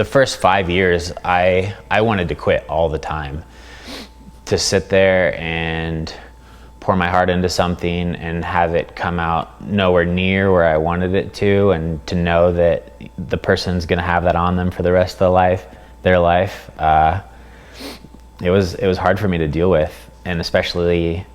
the first 5 years, I wanted to quit all the time. To sit there and pour my heart into something and have it come out nowhere near where I wanted it to, and to know that the person's gonna have that on them for the rest of their life, it was hard for me to deal with. And especially,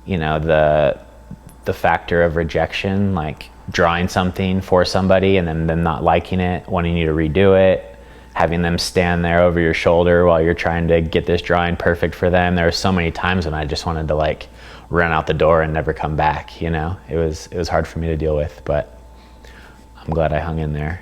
you know, the factor of rejection, like drawing something for somebody and then them not liking it, wanting you to redo it, having them stand there over your shoulder while you're trying to get this drawing perfect for them. There were so many times when I just wanted to like run out the door and never come back, you know. It was hard for me to deal with, but I'm glad I hung in there.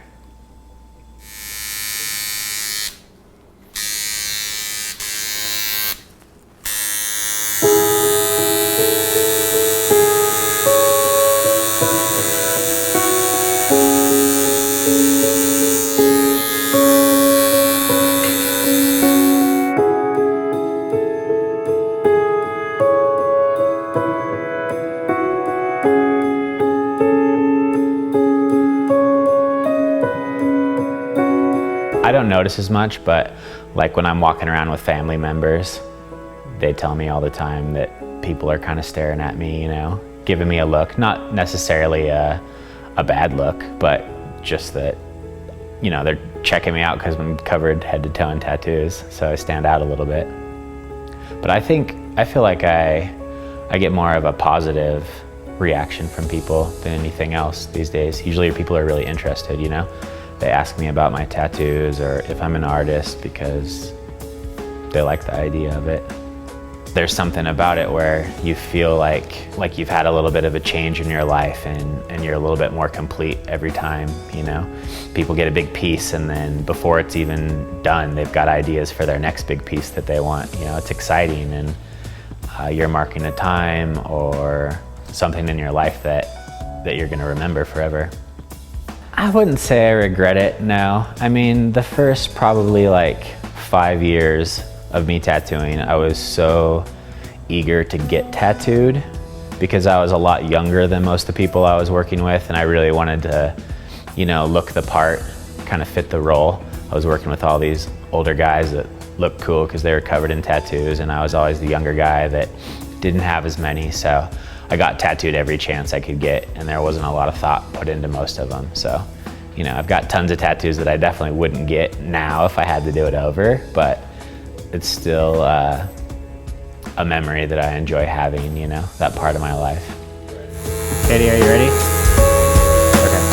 I don't notice as much, but like when I'm walking around with family members, they tell me all the time that people are kind of staring at me, you know, giving me a look, not necessarily a bad look, but just that, you know, they're checking me out because I'm covered head to toe in tattoos, so I stand out a little bit. But I feel like I get more of a positive reaction from people than anything else these days. Usually people are really interested, you know. They ask me about my tattoos or if I'm an artist because they like the idea of it. There's something about it where you feel like you've had a little bit of a change in your life and you're a little bit more complete every time, you know. People get a big piece and then before it's even done, they've got ideas for their next big piece that they want. You know, it's exciting, and you're marking a time or something in your life that you're gonna remember forever. I wouldn't say I regret it, no. I mean, the first probably like 5 years of me tattooing, I was so eager to get tattooed because I was a lot younger than most of the people I was working with, and I really wanted to, you know, look the part, kind of fit the role. I was working with all these older guys that looked cool because they were covered in tattoos, and I was always the younger guy that didn't have as many, so I got tattooed every chance I could get, and there wasn't a lot of thought put into most of them. So, you know, I've got tons of tattoos that I definitely wouldn't get now if I had to do it over, but it's still a memory that I enjoy having, you know, that part of my life. Katie, are you ready? Okay.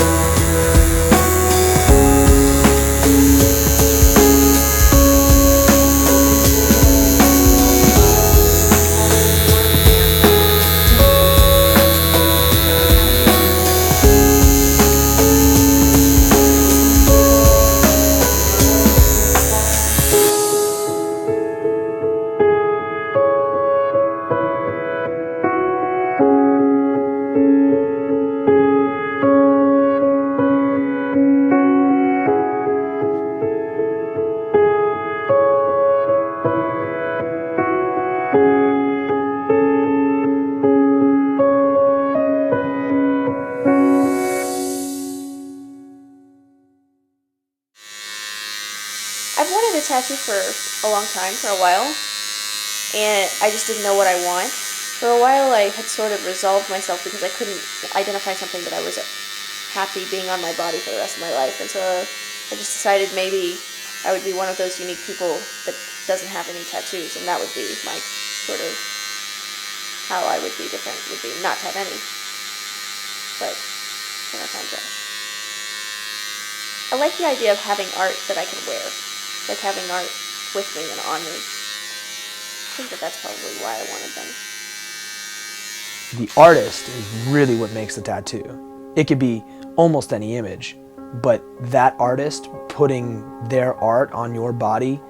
I've wanted a tattoo for a long time, for a while, and I just didn't know what I want. For a while I had sort of resolved myself because I couldn't identify something that I was happy being on my body for the rest of my life, and so I just decided maybe I would be one of those unique people that doesn't have any tattoos, and that would be my sort of how I would be different, would be not to have any. But then I found Josh. I like the idea of having art that I can wear. Like having art with me and on me. I think that that's probably why I wanted them. The artist is really what makes the tattoo. It could be almost any image, but that artist putting their art on your body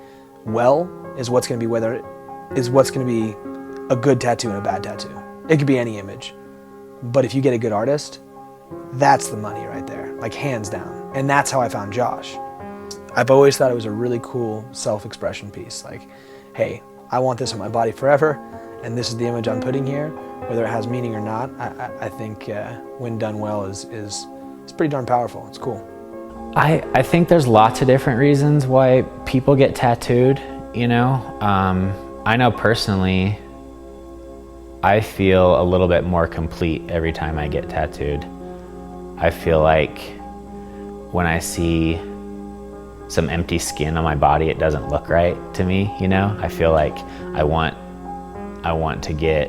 well is what's going to be a good tattoo and a bad tattoo. It could be any image, but if you get a good artist, that's the money right there, like hands down. And that's how I found Josh. I've always thought it was a really cool self-expression piece. Like, hey, I want this on my body forever, and this is the image I'm putting here. Whether it has meaning or not, I think when done well is pretty darn powerful. It's cool. I think there's lots of different reasons why people get tattooed, you know. I know personally, I feel a little bit more complete every time I get tattooed. I feel like when I see some empty skin on my body, it doesn't look right to me, you know. I feel like I want to get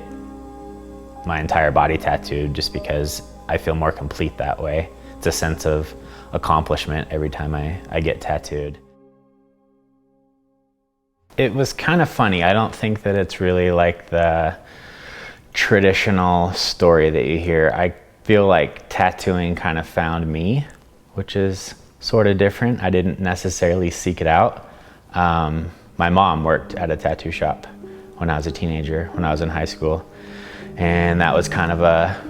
my entire body tattooed just because I feel more complete that way. It's a sense of accomplishment every time I get tattooed. It was kind of funny. I don't think that it's really like the traditional story that you hear. I feel like tattooing kind of found me, which is sort of different. I didn't necessarily seek it out. My mom worked at a tattoo shop when I was a teenager, when I was in high school. And that was kind of a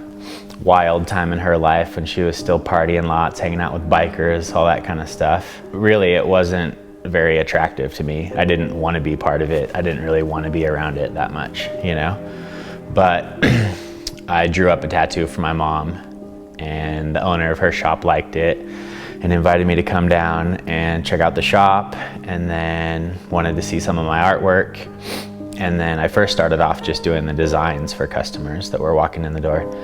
wild time in her life when she was still partying lots, hanging out with bikers, all that kind of stuff. Really, it wasn't very attractive to me. I didn't want to be part of it. I didn't really want to be around it that much, you know? But I drew up a tattoo for my mom, and the owner of her shop liked it and invited me to come down and check out the shop, and then wanted to see some of my artwork. And then I first started off just doing the designs for customers that were walking in the door.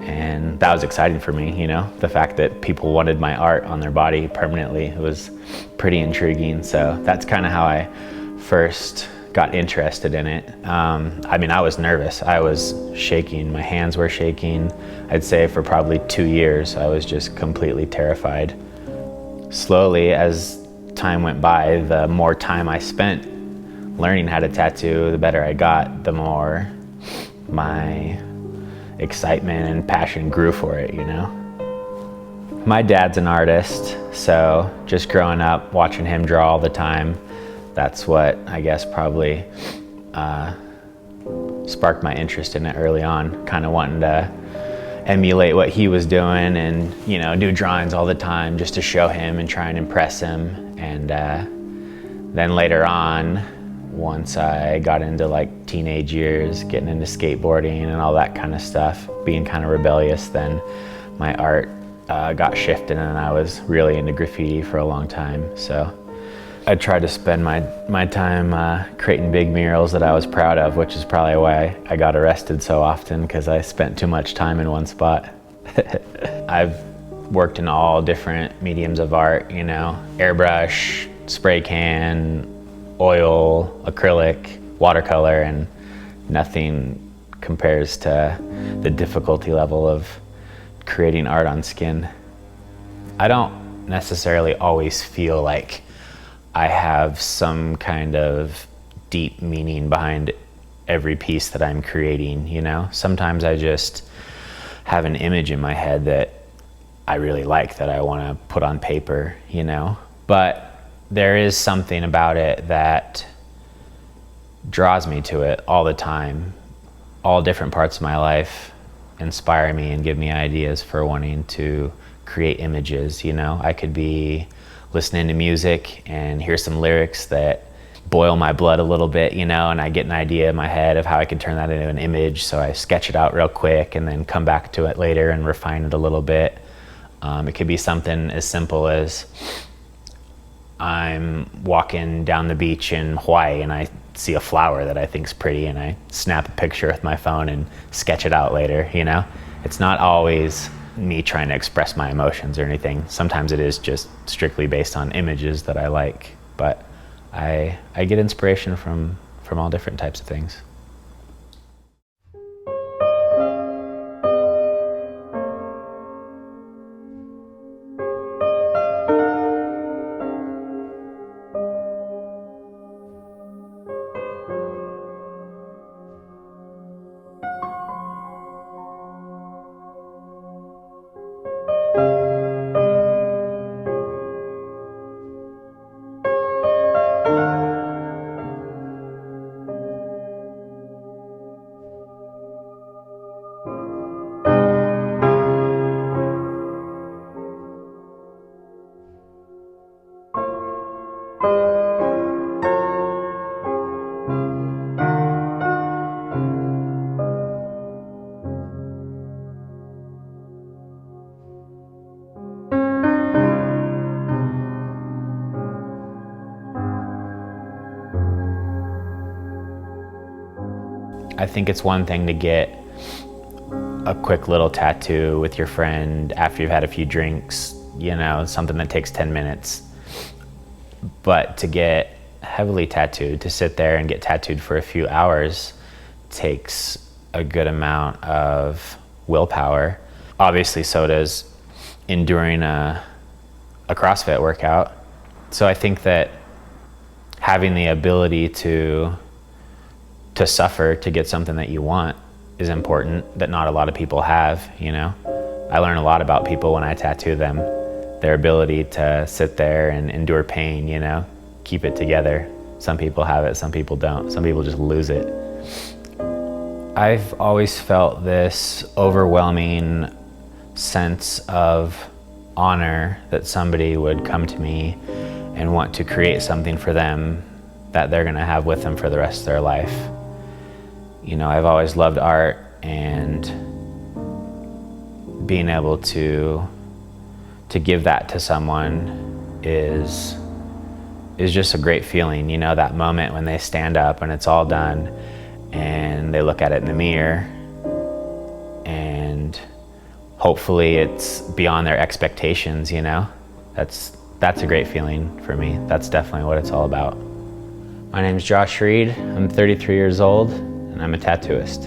And that was exciting for me, you know, the fact that people wanted my art on their body permanently. It was pretty intriguing. So that's kind of how I first got interested in it. I mean, I was nervous. I was shaking. My hands were shaking. I'd say for probably 2 years, I was just completely terrified. Slowly, as time went by, the more time I spent learning how to tattoo, the better I got, the more my excitement and passion grew for it, you know? My dad's an artist, so just growing up, watching him draw all the time, that's what I guess probably sparked my interest in it early on, kind of wanting to emulate what he was doing and, you know, do drawings all the time just to show him and try and impress him. And then later on, once I got into like teenage years, getting into skateboarding and all that kind of stuff, being kind of rebellious, then my art got shifted and I was really into graffiti for a long time. So I tried to spend my time creating big murals that I was proud of, which is probably why I got arrested so often, because I spent too much time in one spot. I've worked in all different mediums of art, you know, airbrush, spray can, oil, acrylic, watercolor, and nothing compares to the difficulty level of creating art on skin. I don't necessarily always feel like I have some kind of deep meaning behind every piece that I'm creating, you know? Sometimes I just have an image in my head that I really like that I want to put on paper, you know? But there is something about it that draws me to it all the time. All different parts of my life inspire me and give me ideas for wanting to create images, you know? I could be listening to music and hear some lyrics that boil my blood a little bit, you know, and I get an idea in my head of how I could turn that into an image, so I sketch it out real quick and then come back to it later and refine it a little bit. It could be something as simple as I'm walking down the beach in Hawaii and I see a flower that I think's pretty and I snap a picture with my phone and sketch it out later, you know? It's not always me trying to express my emotions or anything. Sometimes it is just strictly based on images that I like, but I get inspiration from all different types of things. I think it's one thing to get a quick little tattoo with your friend after you've had a few drinks, you know, something that takes 10 minutes. But to get heavily tattooed, to sit there and get tattooed for a few hours takes a good amount of willpower. Obviously, so does enduring a CrossFit workout. So I think that having the ability to suffer to get something that you want is important, that not a lot of people have, you know? I learn a lot about people when I tattoo them, their ability to sit there and endure pain, you know? Keep it together. Some people have it, some people don't. Some people just lose it. I've always felt this overwhelming sense of honor that somebody would come to me and want to create something for them that they're gonna have with them for the rest of their life. You know, I've always loved art, and being able to give that to someone is just a great feeling. You know, that moment when they stand up and it's all done and they look at it in the mirror and hopefully it's beyond their expectations, you know? That's a great feeling for me. That's definitely what it's all about. My name's Josh Wrede. I'm 33 years old and I'm a tattooist.